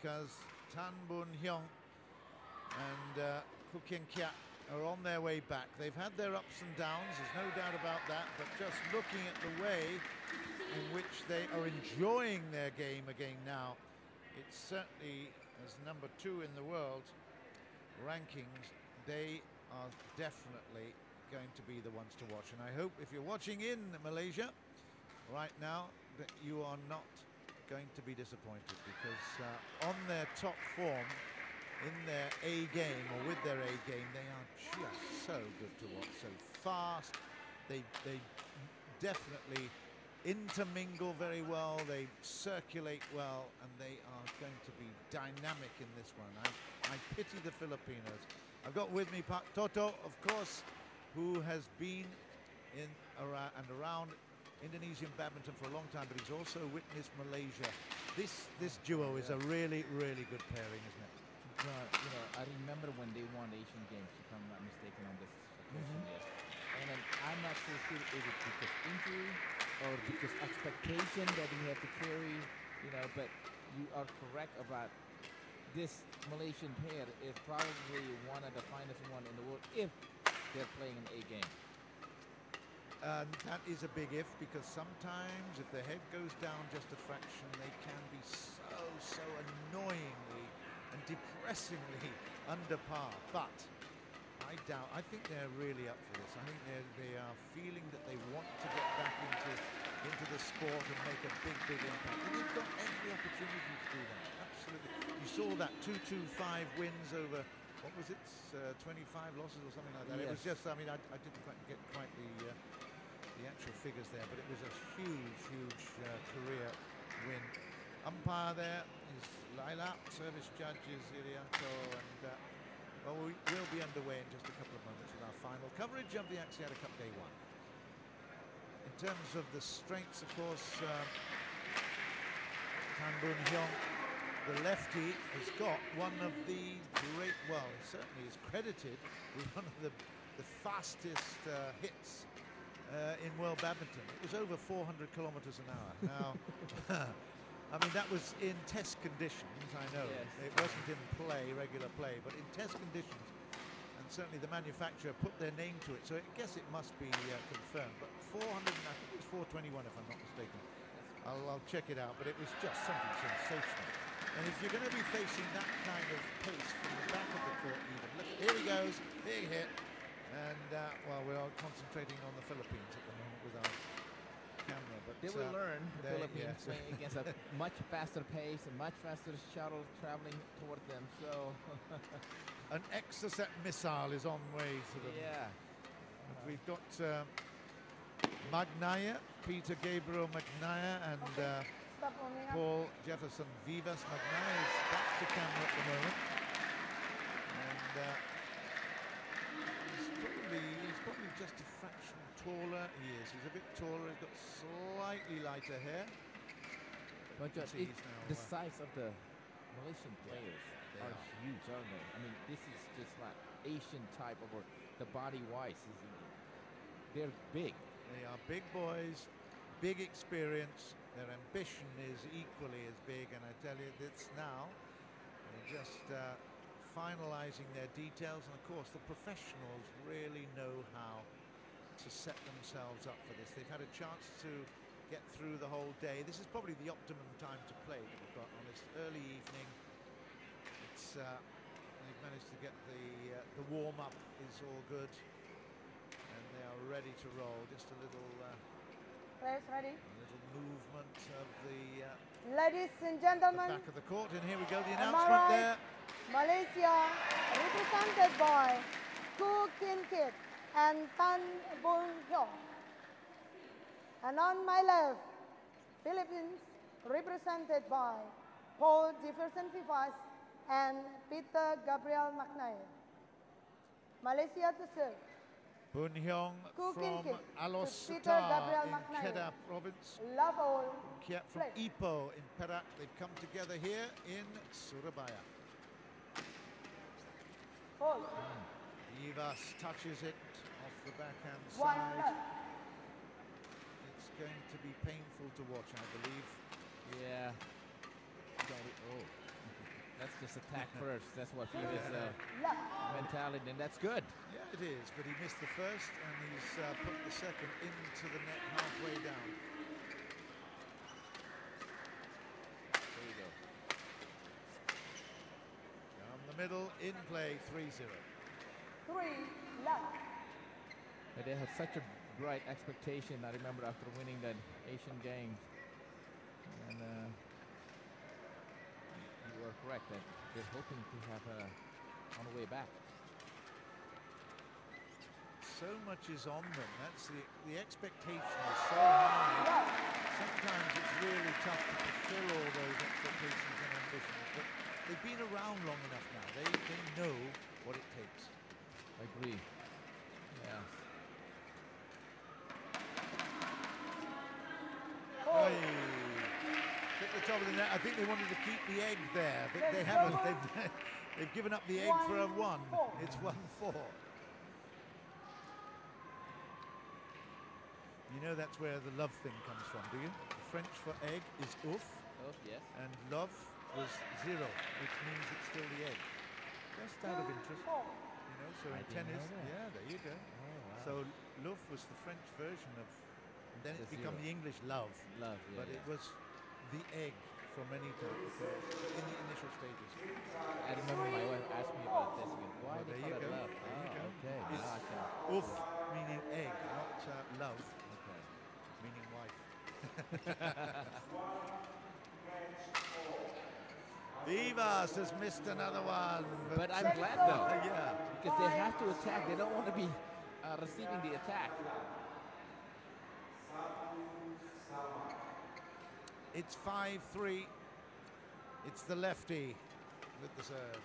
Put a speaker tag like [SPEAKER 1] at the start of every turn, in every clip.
[SPEAKER 1] because Tan Boon Heong and Kien Keat are on their way back. They've had their ups and downs, there's no doubt about that, but just looking at the way in which they are enjoying their game again now, it's certainly, as number 2 in the world rankings, they are definitely going to be the ones to watch. And I hope if you're watching in Malaysia right now that you are not going to be disappointed, because on their top form, in their A game or with their A game, they are just so good to watch, so fast. They definitely intermingle very well, they circulate well, and they are going to be dynamic in this one. I pity the Filipinos. I've got with me Pak Toto, of course, who has been in and around Indonesian badminton for a long time, but he's also witnessed Malaysia. This duo is a really, really good pairing, isn't it?
[SPEAKER 2] You know, I remember when they won the Asian Games, if I'm not mistaken, on this occasion, yes. And then I'm not so sure if it's because injury or because expectation that he had to carry, you know, but you are correct about this Malaysian pair is probably one of the finest one in the world if they're playing an A game.
[SPEAKER 1] And that is a big if, because sometimes if the head goes down just a fraction, they can be so annoyingly and depressingly under par. But I think they're really up for this. I think they are feeling that they want to get back into the sport and make a big impact. And they've got every opportunity to do that. Absolutely. You saw that 2-2-5 wins over, what was it, 25 losses or something like that. Yes. It was just, I mean, I didn't quite get the actual figures there, but it was a huge career win. Umpire there is Laila, service judge is Irianto, and well, we will be underway in just a couple of moments with our final coverage of the Axiata Cup Day 1. In terms of the strengths, of course, Tan Boon Heong, the lefty, has got one of the great, well, certainly is credited with one of the fastest hits in world badminton. It was over 400 kilometers an hour. Now, I mean, that was in test conditions, I know. Yes. It wasn't in play, regular play, but in test conditions. And certainly the manufacturer put their name to it, so I guess it must be confirmed. But 400, I think it was 421 if I'm not mistaken. I'll check it out, but it was just something sensational. And if you're going to be facing that kind of pace from the back of the court even, look, here he goes, big hit. And, well, we are concentrating on the Philippines at the moment with our camera. But
[SPEAKER 2] they will learn, the Philippines,
[SPEAKER 1] yes.
[SPEAKER 2] playing against a much faster pace, a much faster shuttle traveling toward them. So
[SPEAKER 1] an exocet missile is on way to them.
[SPEAKER 2] Yeah.
[SPEAKER 1] We've got Magnaye, Peter Gabriel Magnaye, and Paul Jefferson Vivas. Magnaye is back to camera at the moment. And he's probably just a fraction taller. He is. He's a bit taller. He's got slightly lighter hair.
[SPEAKER 2] But the size of the Malaysian players are huge, aren't they? I mean, this is just like Asian type of, or the body-wise. They're big.
[SPEAKER 1] They are big boys, big experience. Their ambition is equally as big, and I tell you, it's now they're just finalizing their details, and of course the professionals really know how to set themselves up for this. They've had a chance to get through the whole day. This is probably the optimum time to play that we've got on this early evening. It's they've managed to get the warm-up is all good, and they are ready to roll. Just a little
[SPEAKER 3] players ready.
[SPEAKER 1] A little movement of the
[SPEAKER 3] ladies and gentlemen,
[SPEAKER 1] the back of the court, and here we go, the announcement there.
[SPEAKER 3] Malaysia, represented by Keat and Tan Boon Heong. And on my left, Philippines, represented by Paul Jefferson Vivas and Peter Gabriel Magnaye. Malaysia to serve.
[SPEAKER 1] Boon Heong from Alosata in Kedah province. Keat from Ipoh in Perak. They've come together here in Surabaya. Vivas touches it off the backhand side. It's going to be painful to watch, I believe.
[SPEAKER 2] Yeah. just attack first. That's what Vivas
[SPEAKER 3] Left.
[SPEAKER 2] mentality, and that's good.
[SPEAKER 1] Yeah, it is, but he missed the first, and he's put the second into the net halfway down.
[SPEAKER 2] There you go.
[SPEAKER 1] Down the middle, in play, 3-0.
[SPEAKER 3] 3 left.
[SPEAKER 2] But they had such a bright expectation. I remember after winning that Asian Games, and you are correct that they're hoping to have on the way back.
[SPEAKER 1] So much is on them. That's the expectation is so high. Sometimes it's really tough to fulfill all those expectations and ambitions, but they've been around long enough now. They know what it takes.
[SPEAKER 2] I agree. Yeah.
[SPEAKER 1] Hey. Hit the top of the net. I think they wanted to keep the egg there. I think they haven't. They've given up the egg for a 1. It's 1-4. You know that's where the love thing comes from, do you? The French for egg is ouf.
[SPEAKER 2] Oh, yes.
[SPEAKER 1] And love was 0, which means it's still the egg. Just out of interest. You know, so in tennis, yeah, there you go.
[SPEAKER 2] Oh, wow.
[SPEAKER 1] So love was the French version of, and then it's become the English love.
[SPEAKER 2] Love, yeah.
[SPEAKER 1] But it was the egg for many times in the initial stages.
[SPEAKER 2] I remember my wife asked me about this again. Why
[SPEAKER 1] Well,
[SPEAKER 2] they
[SPEAKER 1] there
[SPEAKER 2] call
[SPEAKER 1] you
[SPEAKER 2] it
[SPEAKER 1] go.
[SPEAKER 2] love?
[SPEAKER 1] There you go.
[SPEAKER 2] Okay.
[SPEAKER 1] It's
[SPEAKER 2] Now I can.
[SPEAKER 1] ouf, meaning egg, not love,
[SPEAKER 2] Okay.
[SPEAKER 1] meaning wife. Vivas has missed another one.
[SPEAKER 2] But I'm glad though,
[SPEAKER 1] yeah.
[SPEAKER 2] because they have to attack. They don't want to be receiving the attack.
[SPEAKER 1] It's 5-3. It's the lefty with the serve.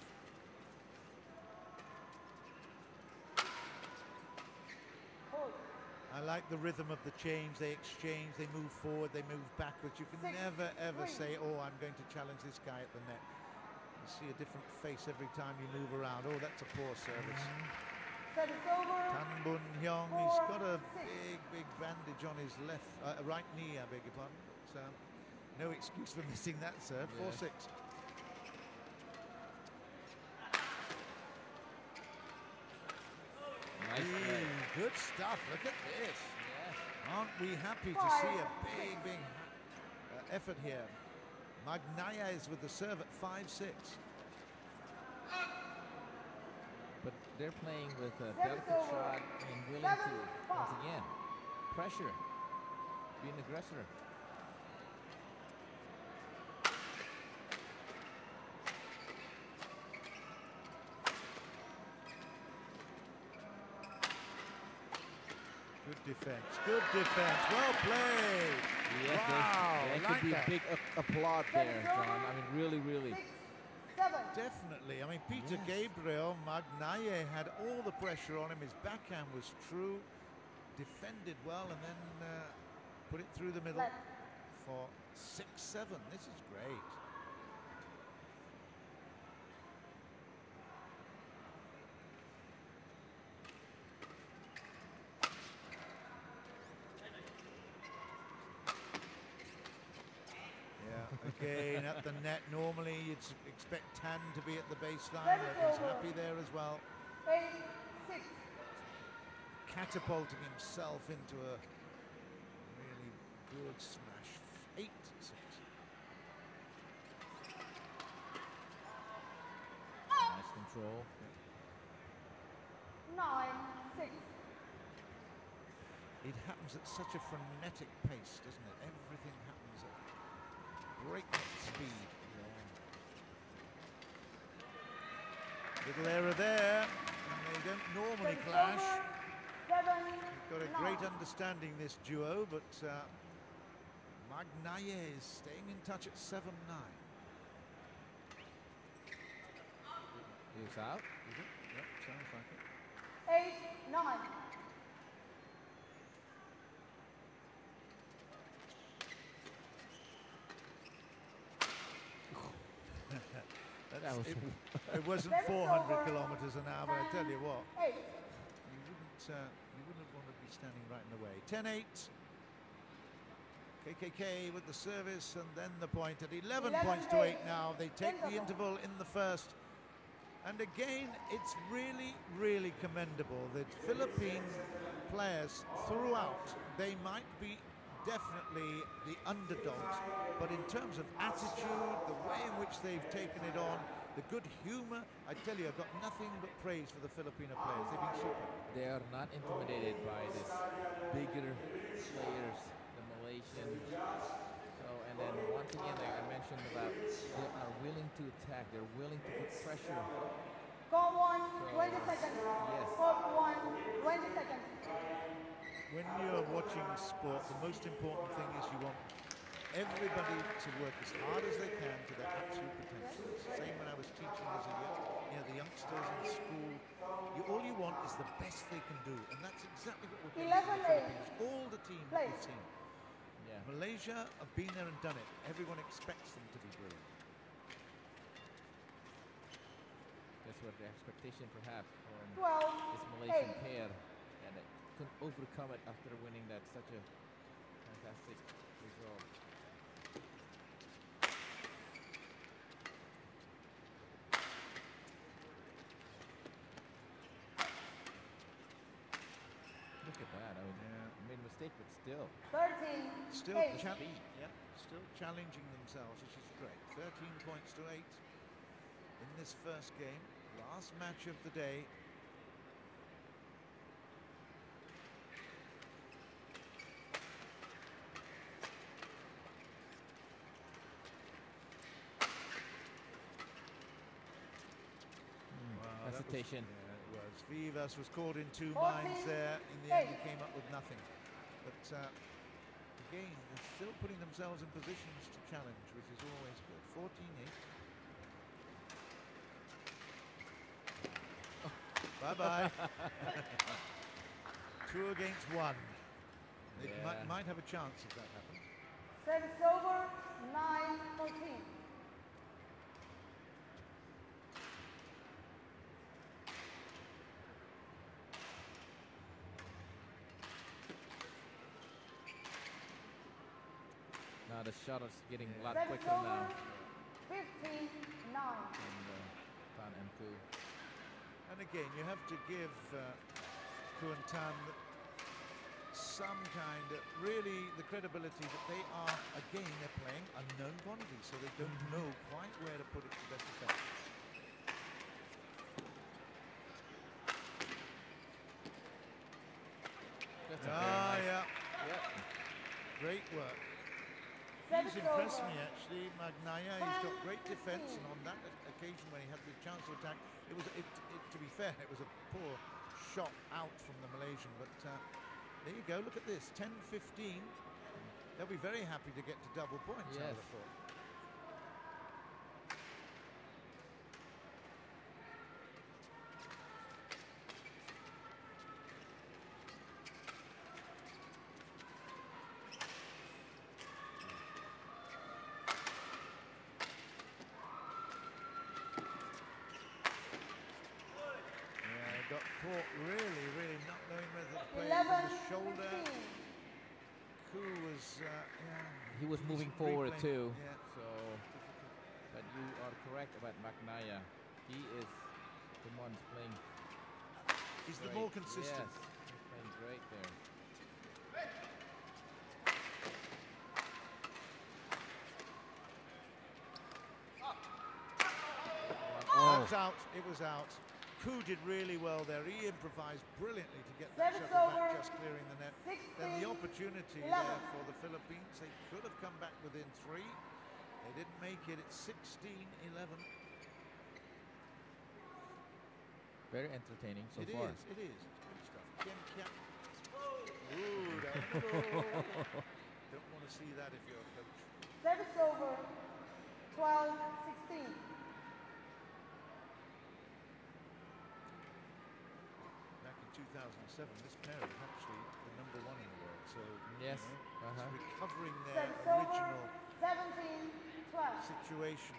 [SPEAKER 1] I like the rhythm of the change. They exchange, they move forward, they move backwards. You can never, ever say, oh, I'm going to challenge this guy at the net. You see a different face every time you move around. Oh, that's a poor service. Boon Heong, he's got a big bandage on his right knee, I beg your pardon. So, no excuse for missing that serve. 4-6.
[SPEAKER 2] Nice play.
[SPEAKER 1] Good stuff. Look at this.
[SPEAKER 2] Yes.
[SPEAKER 1] Aren't we happy to see a big effort here? Magnaye is with the serve at 5-6.
[SPEAKER 2] But they're playing with a delicate shot and willing to, once again, pressure, be an aggressor.
[SPEAKER 1] Good defense. Good defense. Well played.
[SPEAKER 2] Yes,
[SPEAKER 1] wow.
[SPEAKER 2] there could be a big applaud there, John. I mean, really, really.
[SPEAKER 1] Definitely. I mean, Peter Gabriel, Magnaye had all the pressure on him. His backhand was true. Defended well and then put it through the middle for 6-7. This is great. Again at the net. Normally you'd expect Tan to be at the baseline, but he's happy there as well.
[SPEAKER 3] 8-6.
[SPEAKER 1] Catapulting himself into a really good smash. 8-6.
[SPEAKER 2] Nice control.
[SPEAKER 3] 9-6.
[SPEAKER 1] It happens at such a frenetic pace, doesn't it? Everything happens at breakneck speed. Little error there, and they don't normally clash. They've got a great understanding, this duo, but Magnaye is staying in touch at 7-9.
[SPEAKER 2] He's out.
[SPEAKER 1] Is it? Yep, sounds like it.
[SPEAKER 3] 8-9.
[SPEAKER 1] It wasn't 400 kilometers an hour, but I tell you what, you wouldn't want to be standing right in the way. 10-8. KKK with the service and then the point at 11 points to 8 now. They take the interval in the first. And again, it's really, really commendable that Philippine players throughout, they might be definitely the underdogs, but in terms of attitude, the way in which they've taken it on, the good humor, I tell you, I've got nothing but praise for the Filipino players. They've been super.
[SPEAKER 2] They are not intimidated by this bigger players, the Malaysian. So, and then once again, like I mentioned about, they are willing to attack. They're willing to put pressure.
[SPEAKER 3] Call 1, 20 seconds.
[SPEAKER 2] Yes.
[SPEAKER 3] Call 1, 20 seconds.
[SPEAKER 1] When you're watching sport, the most important thing is you want everybody to work as hard as they can to their absolute potential. It's the same when I was teaching as a the youngsters in school. All you want is the best they can do, and that's exactly what we're getting from the Philippines. All the team that we've seen.
[SPEAKER 2] Yeah.
[SPEAKER 1] Malaysia have been there and done it. Everyone expects them to be brilliant.
[SPEAKER 2] That's what the expectation perhaps from
[SPEAKER 3] 12,
[SPEAKER 2] this Malaysian pair, and they couldn't overcome it after winning that such a fantastic result. Look at that. I made a mistake, but still.
[SPEAKER 3] 13,
[SPEAKER 1] Still, still challenging themselves, which is great. 13 points to 8 in this first game. Last match of the day.
[SPEAKER 2] Hesitation.
[SPEAKER 1] It was. Vivas was caught in two minds there. In the end, he came up with nothing. But again, they're still putting themselves in positions to challenge, which is always good. 14-8. Bye-bye. 2 against 1. They might have a chance if that happens.
[SPEAKER 3] Service over, 9-14.
[SPEAKER 2] Now the shot is getting a lot
[SPEAKER 3] Service
[SPEAKER 2] quicker
[SPEAKER 3] over,
[SPEAKER 2] now.
[SPEAKER 3] 15-9.
[SPEAKER 2] And Tan and Ku.
[SPEAKER 1] And again, you have to give Ku and Tan some kind of really the credibility that they are, again, they're playing unknown quantities, so they don't know quite where to put it to best effect.
[SPEAKER 2] That's a very nice.
[SPEAKER 1] Yeah. Great work. He's impressed me actually, Magnaye. He's got great defence, and on that occasion when he had the chance to attack, it was, to be fair, it was a poor shot out from the Malaysian. But there you go. Look at this, 10-15. They'll be very happy to get to double points.
[SPEAKER 2] Yes.
[SPEAKER 1] I would have thought. Got caught really not knowing whether to play it from the shoulder. Ku was,
[SPEAKER 2] he was moving forward too.
[SPEAKER 1] Yeah.
[SPEAKER 2] So, but you are correct about Magnaye. He is the one playing.
[SPEAKER 1] He's
[SPEAKER 2] great.
[SPEAKER 1] the more consistent.
[SPEAKER 2] Yes, he's playing great there.
[SPEAKER 1] That was out. It was out. Ku did really well there. He improvised brilliantly to get that shuttle back, just clearing the net. Then the opportunity there for the Philippines. They could have come back within 3. They didn't make it. It's 16-11.
[SPEAKER 2] Very entertaining so far.
[SPEAKER 1] It is. It's good stuff. Kien, Keat. Ooh, don't want to see that if you're a coach.
[SPEAKER 3] Service over, 12-16.
[SPEAKER 1] Back in 2007, this pair was actually the #1 in the world. So
[SPEAKER 2] yes,
[SPEAKER 1] it's recovering their
[SPEAKER 3] Service over,
[SPEAKER 1] original
[SPEAKER 3] 17-12.
[SPEAKER 1] situation.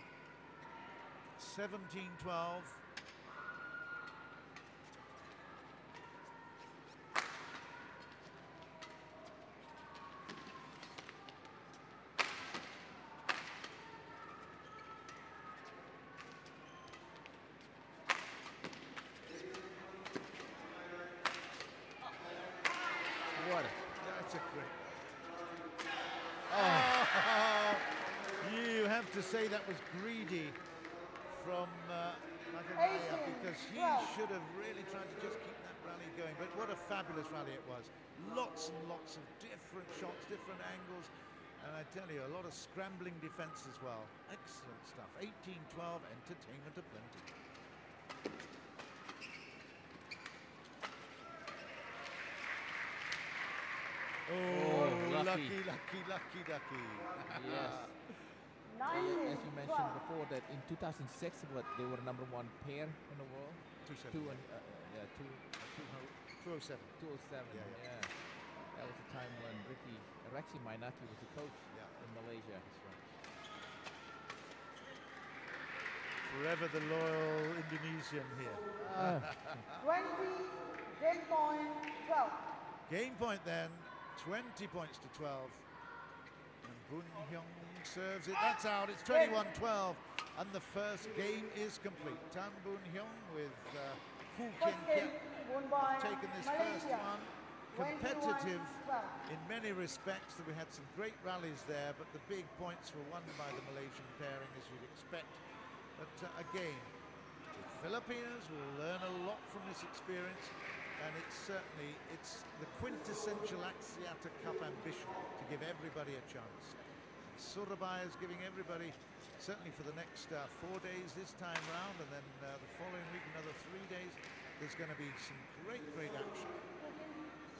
[SPEAKER 1] 17-12. say that was greedy from Magnaye,
[SPEAKER 3] 18,
[SPEAKER 1] because he
[SPEAKER 3] 12.
[SPEAKER 1] should have really tried to just keep that rally going. But what a fabulous rally it was. Lots and lots of different shots, different angles. And I tell you, a lot of scrambling defense as well. Excellent stuff. 18-12, entertainment aplenty. Oh, lucky.
[SPEAKER 2] Yes. As you mentioned before, that in 2006, they were #1 pair in the world.
[SPEAKER 1] 207. 207.
[SPEAKER 2] 207. Yeah. That was the time when Rexy Mainaki was the coach in Malaysia.
[SPEAKER 1] That's right. Forever the loyal Indonesian here.
[SPEAKER 3] 20, game point, 12.
[SPEAKER 1] Game point then, 20 points to 12. And Boon serves it. That's out. It's 21-12. And the first game is complete. Tan Boon Heong with
[SPEAKER 3] First game won by
[SPEAKER 1] taken this first
[SPEAKER 3] Malaysia.
[SPEAKER 1] one. Competitive
[SPEAKER 3] 21-12.
[SPEAKER 1] in many respects. We had some great rallies there, but the big points were won by the Malaysian pairing, as you'd expect. But again, the Filipinos will learn a lot from this experience, and it's the quintessential Axiata Cup ambition to give everybody a chance. Surabaya is giving everybody, certainly for the next 4 days this time round, and then the following week another 3 days. There's going to be some great action.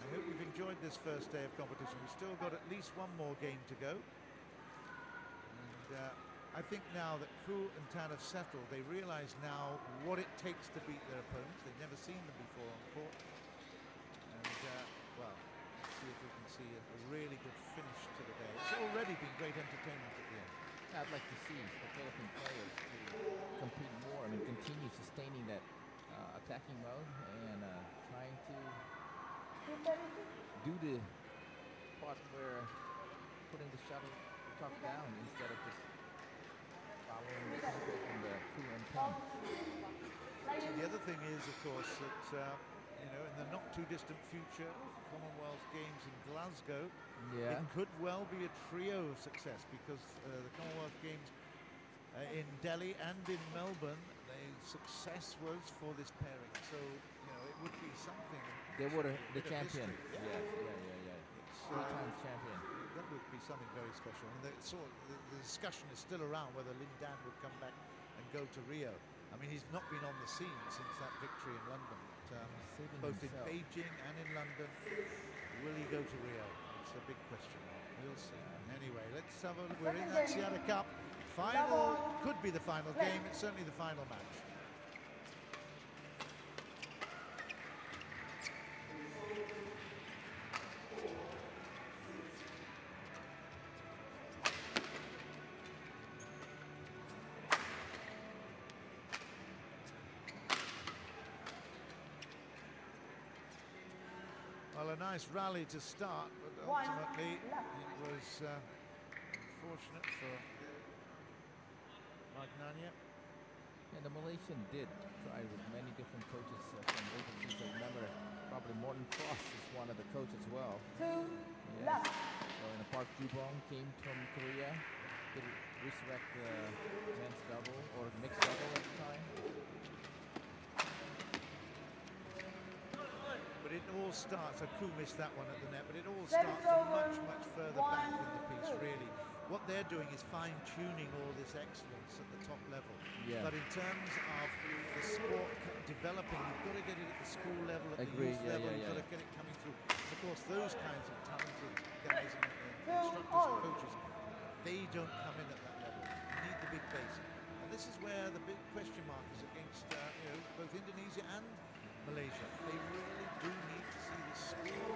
[SPEAKER 1] I hope you've enjoyed this first day of competition. We've still got at least one more game to go. And I think now that Keat and Tan have settled, they realise now what it takes to beat their opponents. They've never seen them before on court. And, well, let's see if we can see a really good finish to the day. It's already been great entertainment at the end.
[SPEAKER 2] I'd like to see the Philippine players to compete more and continue sustaining that attacking mode and trying to do the part where putting the shuttlecock down instead of just following the tempo from the Keat and Tan.
[SPEAKER 1] The other thing is, of course, that you know, in the not too distant future, Commonwealth Games in Glasgow, it could well be a trio of success, because the Commonwealth Games in Delhi and in Melbourne, the success was for this pairing. So, you know, it would be something.
[SPEAKER 2] They were the champion.
[SPEAKER 1] Yeah.
[SPEAKER 2] It's 3 times champion.
[SPEAKER 1] That would be something very special. And the discussion is still around whether Lin Dan would come back and go to Rio. I mean, he's not been on the scene since that victory in London. But, both in Beijing and in London, will he go to Rio? It's a big question. We'll see. Anyway, let's have a look. We're in that Axiata Cup. Final, could be the final game. It's certainly the final match. Well, a nice rally to start, but ultimately it was unfortunate for Magnaye.
[SPEAKER 2] And the Malaysian did try with many different coaches from overseas. I remember probably Morten Frost is one of the coaches as well.
[SPEAKER 3] 2 left.
[SPEAKER 2] So in the Park Jubong came from Korea to resurrect the men's double or mixed double at the time.
[SPEAKER 1] But it all starts, Keat missed that one at the net, but it all starts from much further back in the piece, really. What they're doing is fine-tuning all this excellence at the top level. But in terms of the sport developing, you've got to get it at the school level, at the youth level, you've got to get it coming through. Of course, those kinds of talented guys and instructors and coaches, they don't come in at that level. You need the big base. And this is where the big question mark is against you know, both Indonesia and Malaysia. They really do need to see the school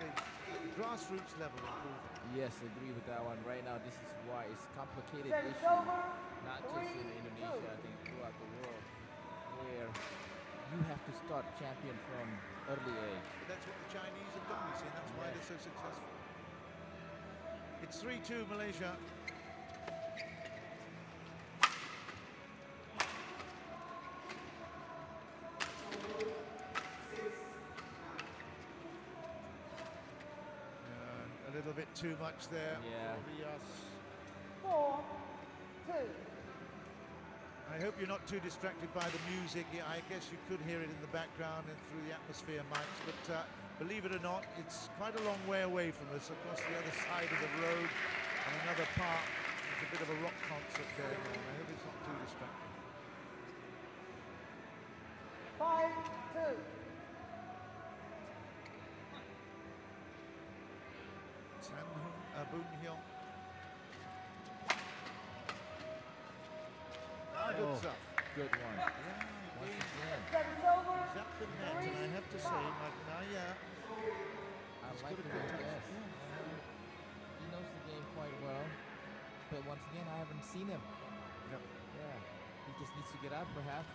[SPEAKER 1] at the grassroots level improving.
[SPEAKER 2] Yes, I agree with that one. Right now, this is why it's complicated issue, not just in Indonesia, I think throughout the world, where you have to start champion from early age.
[SPEAKER 1] But that's what the Chinese have done, you see, and that's why they're so successful. It's 3-2 Malaysia. A little bit too much there for Vivas.
[SPEAKER 3] 4, 2. 2.
[SPEAKER 1] I hope you're not too distracted by the music. Yeah, I guess you could hear it in the background and through the atmosphere mics, but believe it or not, it's quite a long way away from us, across the other side of the road, and another park. There's a bit of a rock concert going on. I hope it's not too distracting.
[SPEAKER 3] 5-2.
[SPEAKER 1] Boon Heong. Good stuff.
[SPEAKER 2] Good one.
[SPEAKER 1] Yeah,
[SPEAKER 2] Once
[SPEAKER 1] again,
[SPEAKER 2] again.
[SPEAKER 3] Service over.
[SPEAKER 1] he's up the net, and I have to say, Magnaye.
[SPEAKER 2] I
[SPEAKER 1] He's
[SPEAKER 2] like
[SPEAKER 1] got a
[SPEAKER 2] the
[SPEAKER 1] good
[SPEAKER 2] way
[SPEAKER 1] touch.
[SPEAKER 2] he is. He knows the game quite well. But once again, I haven't seen him.
[SPEAKER 1] Yep.
[SPEAKER 2] Yeah. He just needs to get out, perhaps.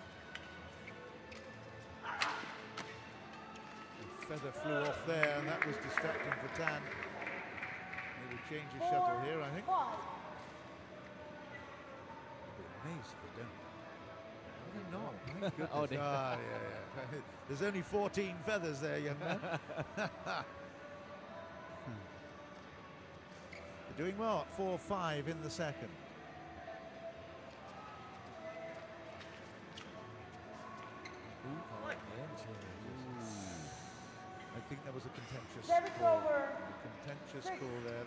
[SPEAKER 1] The feather flew off there, and that was distracting for Tan. He will change his shuttle here, I think.
[SPEAKER 3] 5.
[SPEAKER 1] I'd be amazed if they don't. No, they're not. My goodness.
[SPEAKER 2] Oh, they-
[SPEAKER 1] yeah. There's only 14 feathers there, young man. They're doing well at 4-5 in the second. I think there was a contentious
[SPEAKER 3] Service
[SPEAKER 1] score.
[SPEAKER 3] over.
[SPEAKER 1] A contentious
[SPEAKER 3] 6-4.
[SPEAKER 1] score there.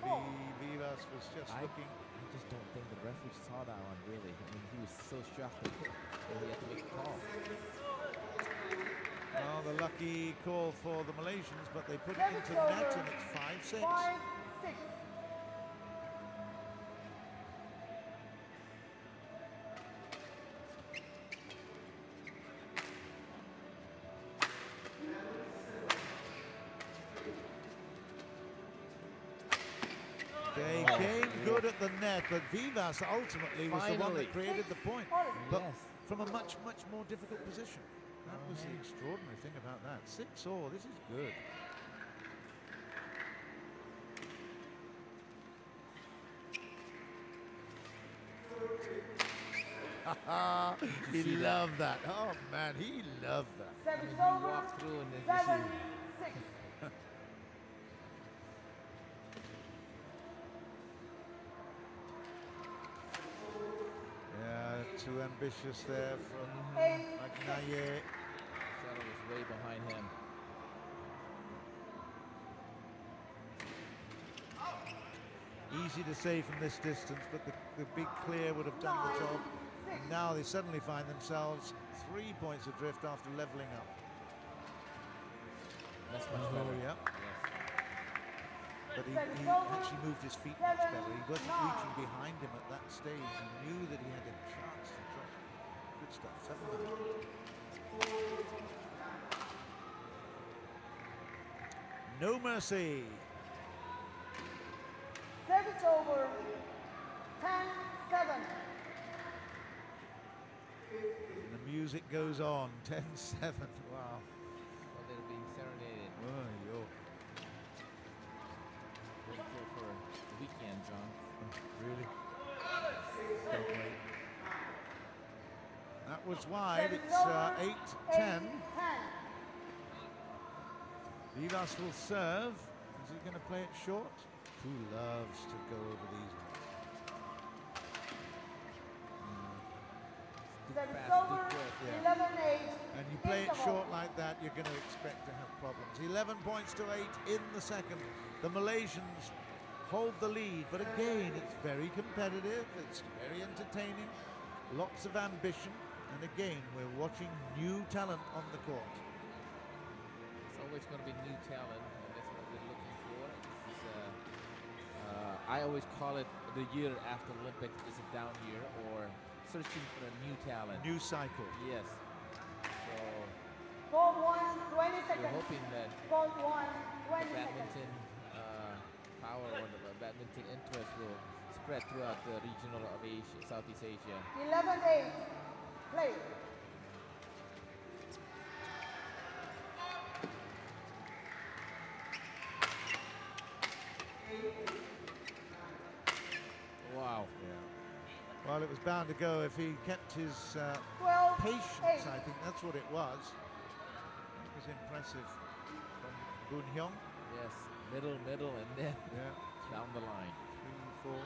[SPEAKER 1] Vivas was just looking.
[SPEAKER 2] I just don't think the referee saw that one, really. I mean, he was so shocked that he had to make a call.
[SPEAKER 1] Well, the lucky call for the Malaysians, but they put it
[SPEAKER 3] Service
[SPEAKER 1] into net
[SPEAKER 3] over.
[SPEAKER 1] and it's 5-6.
[SPEAKER 3] 5-6.
[SPEAKER 1] They came good at the net, but Vivas ultimately was the one
[SPEAKER 2] Finally.
[SPEAKER 1] that created the point. But
[SPEAKER 2] Yes.
[SPEAKER 1] from a much, much more difficult position. That was the extraordinary thing about that. 6-all, this is good. He loved that. Oh man, he loved that.
[SPEAKER 3] Service
[SPEAKER 2] You
[SPEAKER 3] over.
[SPEAKER 2] walk through and then you
[SPEAKER 3] 7-6.
[SPEAKER 1] Yeah, too ambitious there from
[SPEAKER 3] 8-6.
[SPEAKER 1] Magnaye.
[SPEAKER 2] Shadow was way behind him.
[SPEAKER 1] Easy to say from this distance, but the big clear would have done the job. And now they suddenly find themselves 3 points adrift after leveling up.
[SPEAKER 2] That's much better.
[SPEAKER 1] yeah.
[SPEAKER 2] Yes.
[SPEAKER 1] But he actually moved his feet much better. He wasn't reaching behind him at that stage. He knew that he had a chance to drop. Good stuff. 7-9. No mercy.
[SPEAKER 3] Service over. 10-7.
[SPEAKER 1] And the music goes on. 10-7. Wow.
[SPEAKER 2] Well, they're being serenaded.
[SPEAKER 1] Oh, yo.
[SPEAKER 2] Waiting for the weekend, John.
[SPEAKER 1] Really? Don't wait. That was wide. It's 8-10.
[SPEAKER 3] 8-10.
[SPEAKER 1] Vivas will serve. Is he going to play it short? Who loves to go over these ones?
[SPEAKER 3] Service
[SPEAKER 2] Fast,
[SPEAKER 3] over.
[SPEAKER 2] good work,
[SPEAKER 1] yeah.
[SPEAKER 3] 11-8.
[SPEAKER 1] And you play it short like that, you're going to expect to have problems. 11 points to 8 in the second. The Malaysians hold the lead, but again, it's very competitive. It's very entertaining. Lots of ambition. And again, we're watching new talent on the court.
[SPEAKER 2] It's always going to be new talent, and that's what we're looking for. This is, I always call it the year after Olympics is a down year, or searching for a new talent.
[SPEAKER 1] New cycle.
[SPEAKER 2] Yes. So
[SPEAKER 3] Ball 1, 20
[SPEAKER 2] we're
[SPEAKER 3] seconds.
[SPEAKER 2] hoping that
[SPEAKER 3] Ball 1,
[SPEAKER 2] the
[SPEAKER 3] 20 seconds.
[SPEAKER 2] badminton power or the badminton interest will spread throughout the regional of Asia, Southeast Asia.
[SPEAKER 3] 11-8. Play.
[SPEAKER 2] Wow.
[SPEAKER 1] Yeah. Well, it was bound to go if he kept his
[SPEAKER 3] 12-8.
[SPEAKER 1] patience, I think that's what it was. That was impressive from Boon Heong.
[SPEAKER 2] Yes. Middle, and then
[SPEAKER 1] Yeah.
[SPEAKER 2] down the line.
[SPEAKER 1] 3, 4.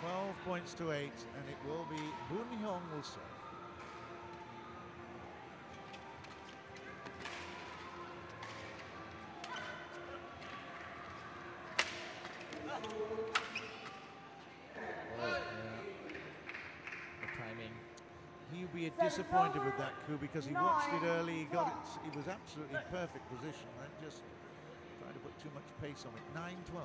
[SPEAKER 1] 12 points to 8, and it will be Boon Heong will serve. He'll be disappointed with that coup because he watched it early, he got it, he was absolutely perfect position, and just tried to put too much pace on it. 9-12.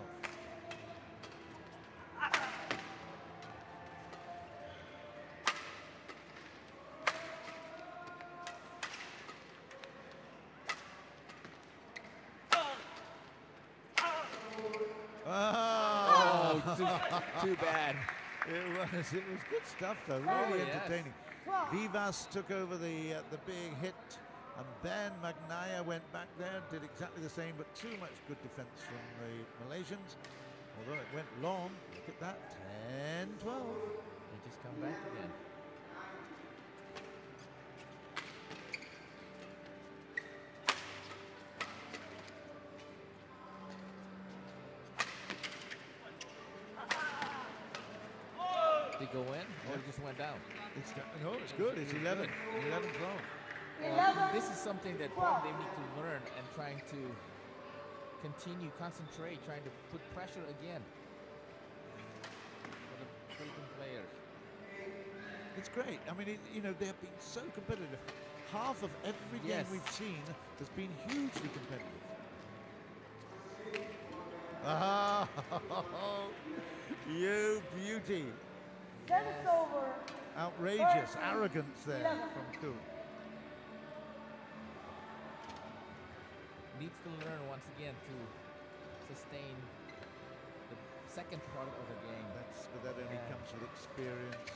[SPEAKER 2] Too bad.
[SPEAKER 1] It was good stuff though, really entertaining.
[SPEAKER 3] Yes.
[SPEAKER 1] Vivas took over the big hit, and then Magnaye went back there, did exactly the same, but too much good defense from the Malaysians. Although it went long, look at that, 10-12.
[SPEAKER 2] They just come back again. Did it go in, or it just went down?
[SPEAKER 1] No, it's good. It's 11-12.
[SPEAKER 3] 11.
[SPEAKER 2] This is something that probably they need to learn and trying to continue, concentrate, trying to put pressure again for the Philippine players.
[SPEAKER 1] It's great. I mean, they have been so competitive. Half of every game we've seen has been hugely competitive. Ah, you beauty.
[SPEAKER 3] Service over.
[SPEAKER 1] Outrageous arrogance there from Keat.
[SPEAKER 2] Needs to learn once again to sustain the second part of the game.
[SPEAKER 1] But that only comes with experience.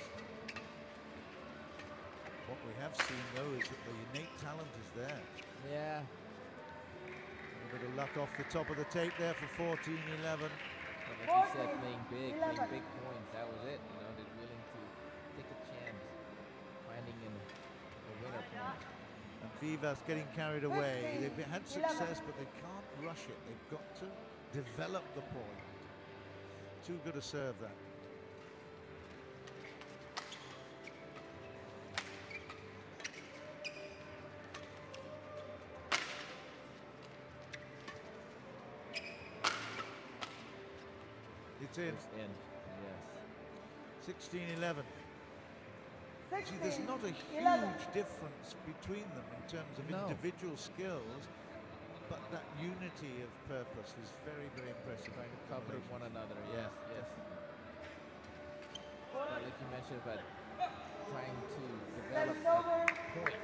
[SPEAKER 1] What we have seen though is that the innate talent is there.
[SPEAKER 2] Yeah.
[SPEAKER 1] A bit of luck off the top of the tape there for 14-11.
[SPEAKER 2] Like you said, playing big points. That was it. They're willing to take a chance, finding a winner point.
[SPEAKER 1] And Vivas getting carried away. They've had success, but they can't rush it. They've got to develop the point. Too good a serve that. It's in.
[SPEAKER 2] It's in, yes.
[SPEAKER 1] 16-11. See, there's not a
[SPEAKER 3] 11.
[SPEAKER 1] huge difference between them in terms of individual skills, but that unity of purpose is very, very impressive.
[SPEAKER 2] Trying to cover one another, yes. Like you mentioned about trying to develop that point.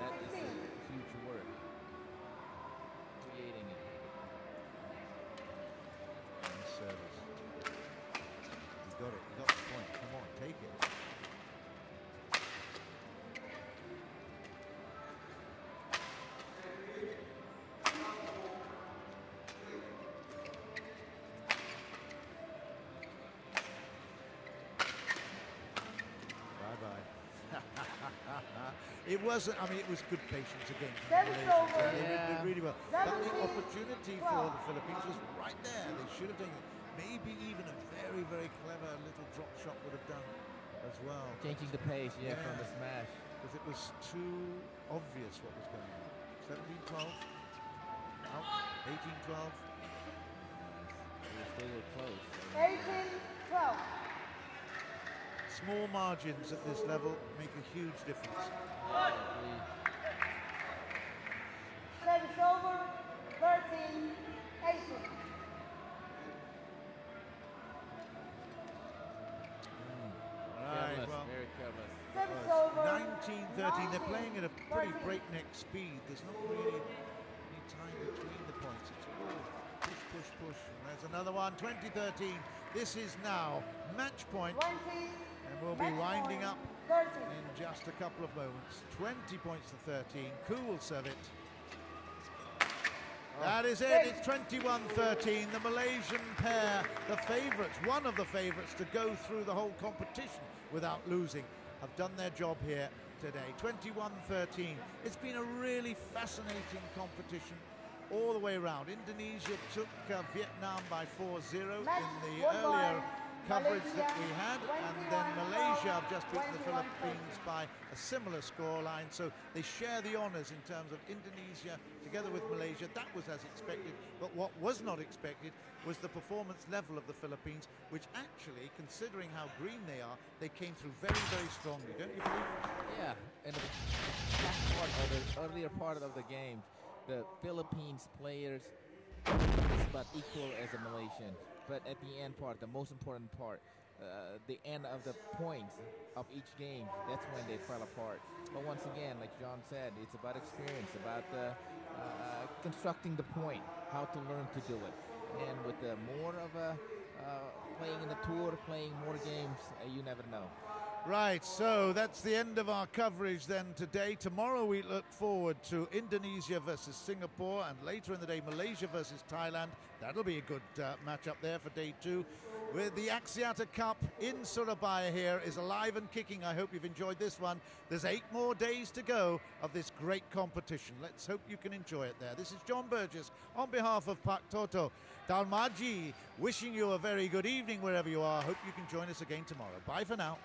[SPEAKER 2] That is a huge word. Creating it.
[SPEAKER 1] Nice service. You got it. You got the point. Come on, take it. It wasn't, I mean, it was good patience again from the Malaysians. They did really well. But the opportunity for the Philippines was right there. They should have taken it. Maybe even a very, very clever little drop shot would have done as well.
[SPEAKER 2] Changing the pace, from the smash.
[SPEAKER 1] Because it was too obvious what was going on. 17-12. Out. 18-12.
[SPEAKER 2] They were still close.
[SPEAKER 3] 18-12.
[SPEAKER 1] Small margins at this level make a huge difference.
[SPEAKER 3] Service over. 13-18.
[SPEAKER 1] Right, well,
[SPEAKER 2] very careless.
[SPEAKER 3] Service over.
[SPEAKER 1] 19-13. They're playing at a pretty breakneck speed. There's not really any time between the points. It's all push, push, push. And there's another one. 20-13. This is now match point.
[SPEAKER 3] 20.
[SPEAKER 1] And we'll be winding up
[SPEAKER 3] 30.
[SPEAKER 1] in just a couple of moments. 20 points to 13. Keat will serve it. That is it. It's 21-13. The Malaysian pair, the favourites, one of the favourites to go through the whole competition without losing, have done their job here today. 21-13. It's been a really fascinating competition all the way around. Indonesia took Vietnam by 4-0 in the earlier coverage that we
[SPEAKER 3] Malaysia,
[SPEAKER 1] had, and then Malaysia have just beaten the Philippines by a similar scoreline, so they share the honours in terms of Indonesia together with Malaysia. That was as expected, but what was not expected was the performance level of the Philippines, which actually, considering how green they are, they came through very, very strongly, don't you believe?
[SPEAKER 2] Yeah, and the back part of the earlier part of the game, the Philippines players is about equal as a Malaysian. But at the end part, the most important part, the end of the points of each game, that's when they fell apart. But once again, like John said, it's about experience, about constructing the point, how to learn to do it. And with the more of a playing in the tour, playing more games, you never know.
[SPEAKER 1] Right, so that's the end of our coverage then today. Tomorrow we look forward to Indonesia versus Singapore, and later in the day Malaysia versus Thailand. That'll be a good matchup there for day 2. With the Axiata Cup in Surabaya here is alive and kicking. I hope you've enjoyed this one. There's 8 more days to go of this great competition. Let's hope you can enjoy it there. This is John Burgess on behalf of Pak Toto Dalmaji, wishing you a very good evening wherever you are. Hope you can join us again tomorrow. Bye for now.